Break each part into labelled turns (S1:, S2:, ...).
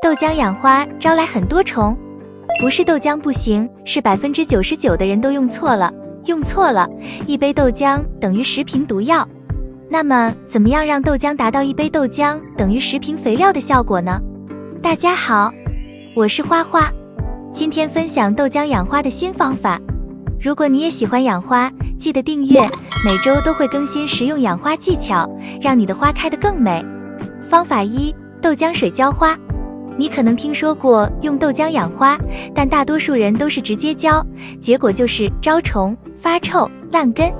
S1: 豆浆养花招来很多虫，不是豆浆不行，是99%的人都用错了。一杯豆浆等于10瓶毒药。那么，怎么样让豆浆达到一杯豆浆等于10瓶肥料的效果呢？大家好，我是花花，今天分享豆浆养花的新方法。如果你也喜欢养花，记得订阅，每周都会更新实用养花技巧，让你的花开得更美。方法1：豆浆水浇花。你可能听说过用豆浆养花，但大多数人都是直接浇，结果就是招虫、发臭、烂根。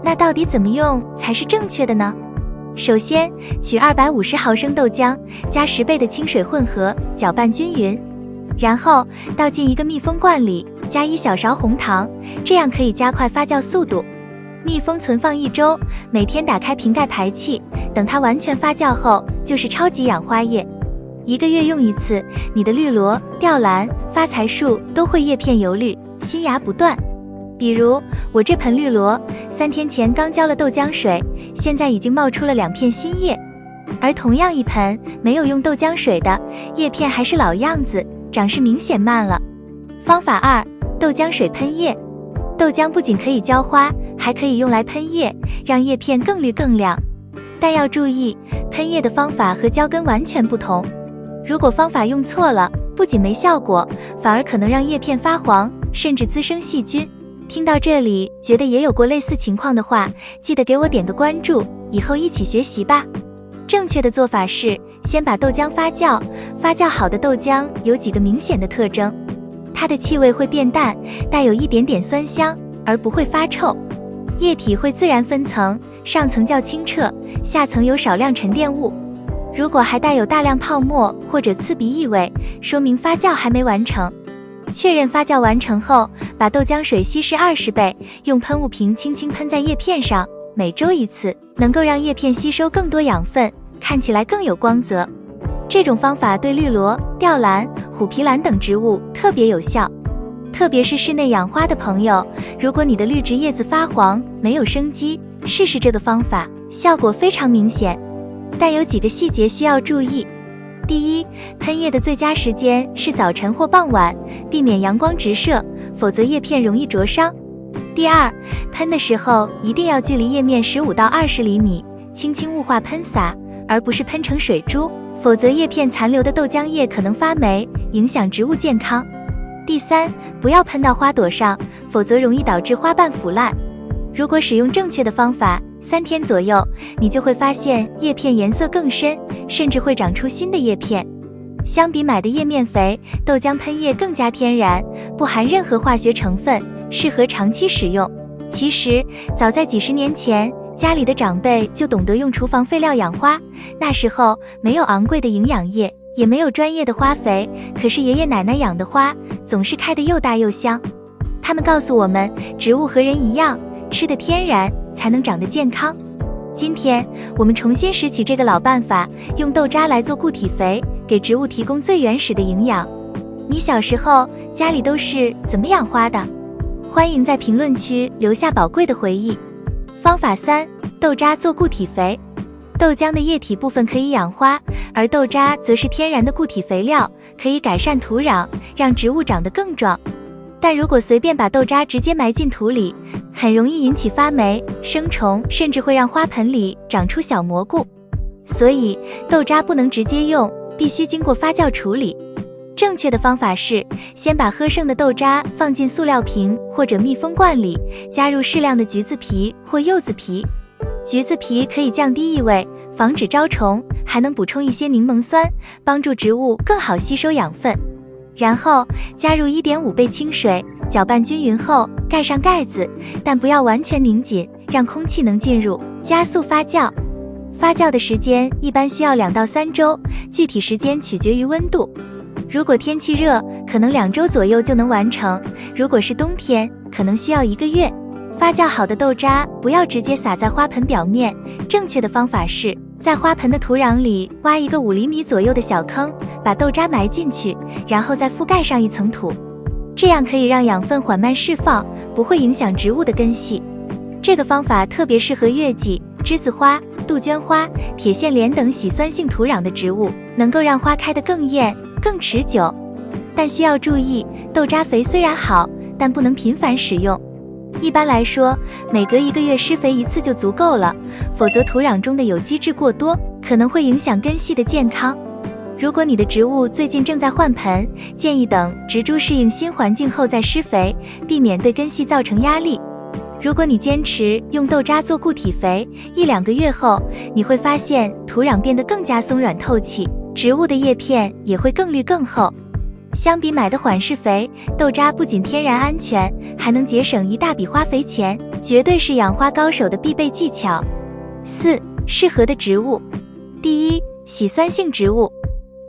S1: 那到底怎么用才是正确的呢？首先，取250毫升豆浆，加10倍的清水混合，搅拌均匀，然后倒进一个密封罐里，加1小勺红糖，这样可以加快发酵速度。密封存放1周，每天打开瓶盖排气，等它完全发酵后，就是超级养花液。1个月用1次，你的绿萝、吊兰、发财树都会叶片油绿，新芽不断。比如我这盆绿萝，3天前刚浇了豆浆水，现在已经冒出了2片新叶。而同样一盆没有用豆浆水的，叶片还是老样子，长势明显慢了。方法2：豆浆水喷叶。豆浆不仅可以浇花，还可以用来喷叶，让叶片更绿更亮。但要注意，喷叶的方法和浇根完全不同。如果方法用错了，不仅没效果，反而可能让叶片发黄，甚至滋生细菌。听到这里，觉得也有过类似情况的话，记得给我点个关注，以后一起学习吧。正确的做法是，先把豆浆发酵，发酵好的豆浆有几个明显的特征：它的气味会变淡，带有一点点酸香，而不会发臭。液体会自然分层，上层较清澈，下层有少量沉淀物。如果还带有大量泡沫或者刺鼻异味，说明发酵还没完成。确认发酵完成后，把豆浆水稀释20倍，用喷雾瓶轻轻喷在叶片上，每周1次，能够让叶片吸收更多养分，看起来更有光泽。这种方法对绿萝、吊兰、虎皮兰等植物特别有效。特别是室内养花的朋友，如果你的绿植叶子发黄，没有生机，试试这个方法，效果非常明显。但有几个细节需要注意。第一，喷叶的最佳时间是早晨或傍晚，避免阳光直射，否则叶片容易灼伤。第二，喷的时候一定要距离叶面15到20厘米，轻轻雾化喷洒，而不是喷成水珠，否则叶片残留的豆浆液可能发霉，影响植物健康。第三，不要喷到花朵上，否则容易导致花瓣腐烂。如果使用正确的方法，3天左右，你就会发现叶片颜色更深，甚至会长出新的叶片。相比买的叶面肥，豆浆喷叶更加天然，不含任何化学成分，适合长期使用。其实，早在几十年前，家里的长辈就懂得用厨房废料养花，那时候没有昂贵的营养液，也没有专业的花肥，可是爷爷奶奶养的花总是开得又大又香。他们告诉我们，植物和人一样，吃得天然才能长得健康。今天我们重新拾起这个老办法，用豆渣来做固体肥，给植物提供最原始的营养。你小时候家里都是怎么养花的？欢迎在评论区留下宝贵的回忆。方法3：豆渣做固体肥。豆浆的液体部分可以养花，而豆渣则是天然的固体肥料，可以改善土壤，让植物长得更壮。但如果随便把豆渣直接埋进土里，很容易引起发霉、生虫，甚至会让花盆里长出小蘑菇。所以豆渣不能直接用，必须经过发酵处理。正确的方法是，先把喝剩的豆渣放进塑料瓶或者密封罐里，加入适量的橘子皮或柚子皮。橘子皮可以降低异味，防止招虫，还能补充一些柠檬酸，帮助植物更好吸收养分。然后加入1.5倍清水，搅拌均匀后盖上盖子，但不要完全拧紧，让空气能进入，加速发酵。发酵的时间一般需要2到3周，具体时间取决于温度。如果天气热，可能2周左右就能完成；如果是冬天，可能需要1个月。发酵好的豆渣不要直接洒在花盆表面，正确的方法是在花盆的土壤里挖一个5厘米左右的小坑，把豆渣埋进去，然后再覆盖上一层土，这样可以让养分缓慢释放，不会影响植物的根系。这个方法特别适合月季、栀子花、杜鹃花、铁线莲等喜酸性土壤的植物，能够让花开得更艳、更持久。但需要注意，豆渣肥虽然好，但不能频繁使用。一般来说，每隔1个月施肥1次就足够了，否则土壤中的有机质过多，可能会影响根系的健康。如果你的植物最近正在换盆，建议等植株适应新环境后再施肥，避免对根系造成压力。如果你坚持用豆渣做固体肥，1-2个月后，你会发现土壤变得更加松软透气，植物的叶片也会更绿更厚。相比买的缓释肥，豆渣不仅天然安全，还能节省一大笔花肥钱，绝对是养花高手的必备技巧。4. 适合的植物。第一，喜酸性植物。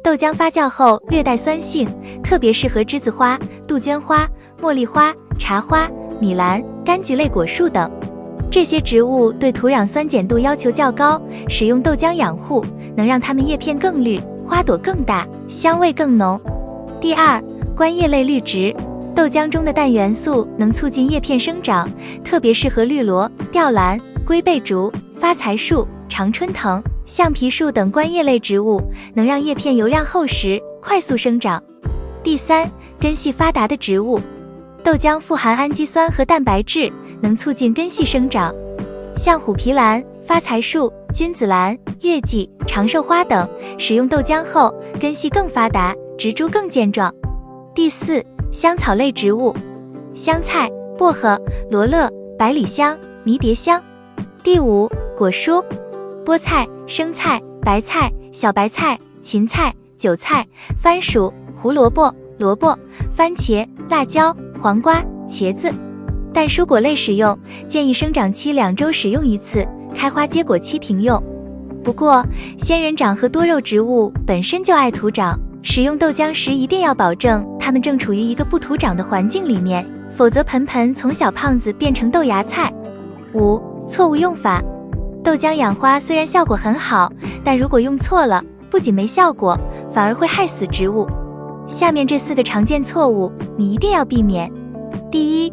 S1: 豆浆发酵后略带酸性，特别适合栀子花、杜鹃花、茉莉花、茶花、米兰、柑橘类果树等。这些植物对土壤酸碱度要求较高，使用豆浆养护，能让它们叶片更绿，花朵更大，香味更浓。第二，观叶类绿植。豆浆中的氮元素能促进叶片生长，特别适合绿萝、吊兰、龟背竹、发财树、常春藤、橡皮树等观叶类植物，能让叶片油亮厚实，快速生长。第三，根系发达的植物。豆浆富含氨基酸和蛋白质，能促进根系生长。像虎皮兰、发财树、君子兰、月季、长寿花等，使用豆浆后，根系更发达，植株更健壮。第四，香草类植物。香菜、薄荷、罗勒、百里香、迷迭香。第五，果蔬。菠菜、生菜、白菜、小白菜、芹菜、韭菜、番薯、胡萝卜、萝卜、番茄、辣椒、黄瓜、茄子。但蔬果类使用，建议生长期2周使用1次，开花结果期停用。不过，仙人掌和多肉植物本身就爱土长，使用豆浆时一定要保证它们正处于一个不土长的环境里面，否则盆盆从小胖子变成豆芽菜。5. 错误用法。豆浆养花虽然效果很好，但如果用错了，不仅没效果，反而会害死植物。下面这4个常见错误，你一定要避免。第一，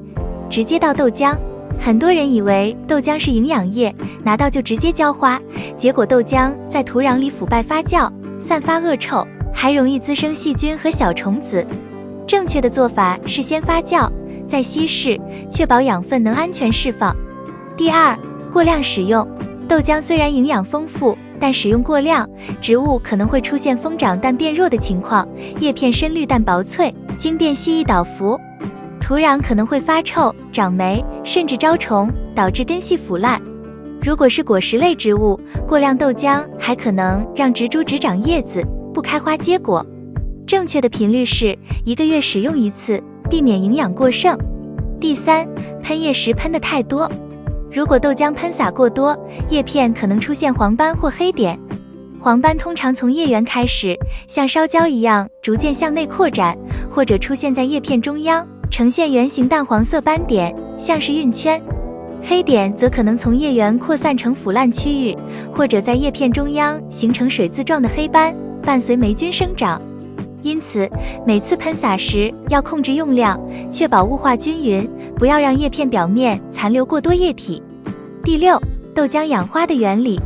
S1: 直接倒豆浆。很多人以为豆浆是营养液，拿到就直接浇花，结果豆浆在土壤里腐败发酵，散发恶臭，还容易滋生细菌和小虫子。正确的做法是先发酵，再稀释，确保养分能安全释放。第二，过量使用。豆浆虽然营养丰富，但使用过量，植物可能会出现疯长但变弱的情况，叶片深绿但薄脆，经变细易倒伏。土壤可能会发臭、长霉，甚至招虫，导致根系腐烂。如果是果实类植物，过量豆浆还可能让植株只长叶子，不开花结果。正确的频率是1个月使用1次，避免营养过剩。第三，喷叶时喷得太多。如果豆浆喷洒过多，叶片可能出现黄斑或黑点。黄斑通常从叶缘开始，像烧焦一样逐渐向内扩展，或者出现在叶片中央，呈现圆形淡黄色斑点，像是晕圈。黑点则可能从叶缘扩散成腐烂区域，或者在叶片中央形成水渍状的黑斑，伴随霉菌生长。因此，每次喷洒时要控制用量，确保雾化均匀，不要让叶片表面残留过多液体。第六，豆浆养花的原理。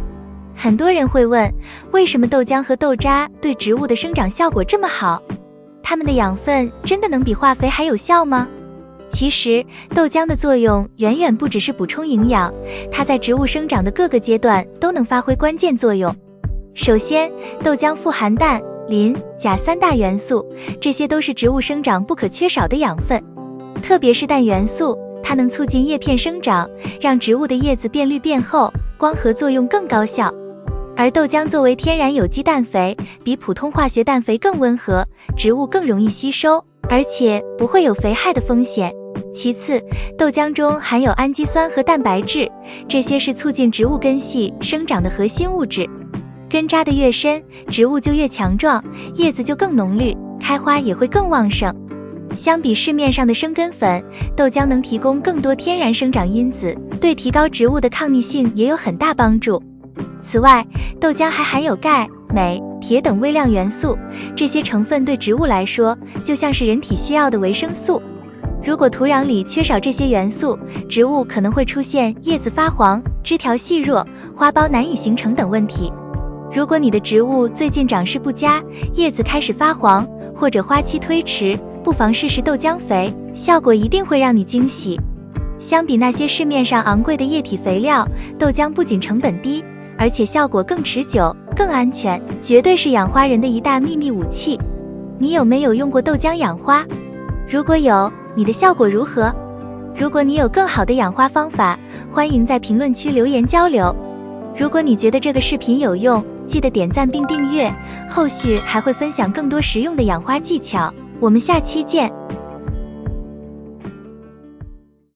S1: 很多人会问，为什么豆浆和豆渣对植物的生长效果这么好？它们的养分真的能比化肥还有效吗？其实，豆浆的作用远远不只是补充营养，它在植物生长的各个阶段都能发挥关键作用。首先，豆浆富含氮、磷、钾3大元素，这些都是植物生长不可缺少的养分。特别是氮元素，它能促进叶片生长，让植物的叶子变绿变厚，光合作用更高效。而豆浆作为天然有机氮肥，比普通化学氮肥更温和，植物更容易吸收，而且不会有肥害的风险。其次，豆浆中含有氨基酸和蛋白质，这些是促进植物根系生长的核心物质。根扎得越深，植物就越强壮，叶子就更浓绿，开花也会更旺盛。相比市面上的生根粉，豆浆能提供更多天然生长因子，对提高植物的抗逆性也有很大帮助。此外，豆浆还含有钙、镁、铁等微量元素，这些成分对植物来说就像是人体需要的维生素。如果土壤里缺少这些元素，植物可能会出现叶子发黄、枝条细弱、花苞难以形成等问题。如果你的植物最近长势不佳，叶子开始发黄，或者花期推迟，不妨试试豆浆肥，效果一定会让你惊喜。相比那些市面上昂贵的液体肥料，豆浆不仅成本低，而且效果更持久、更安全，绝对是养花人的一大秘密武器。你有没有用过豆浆养花？如果有，你的效果如何？如果你有更好的养花方法，欢迎在评论区留言交流。如果你觉得这个视频有用，记得点赞并订阅，后续还会分享更多实用的养花技巧。我们下期见。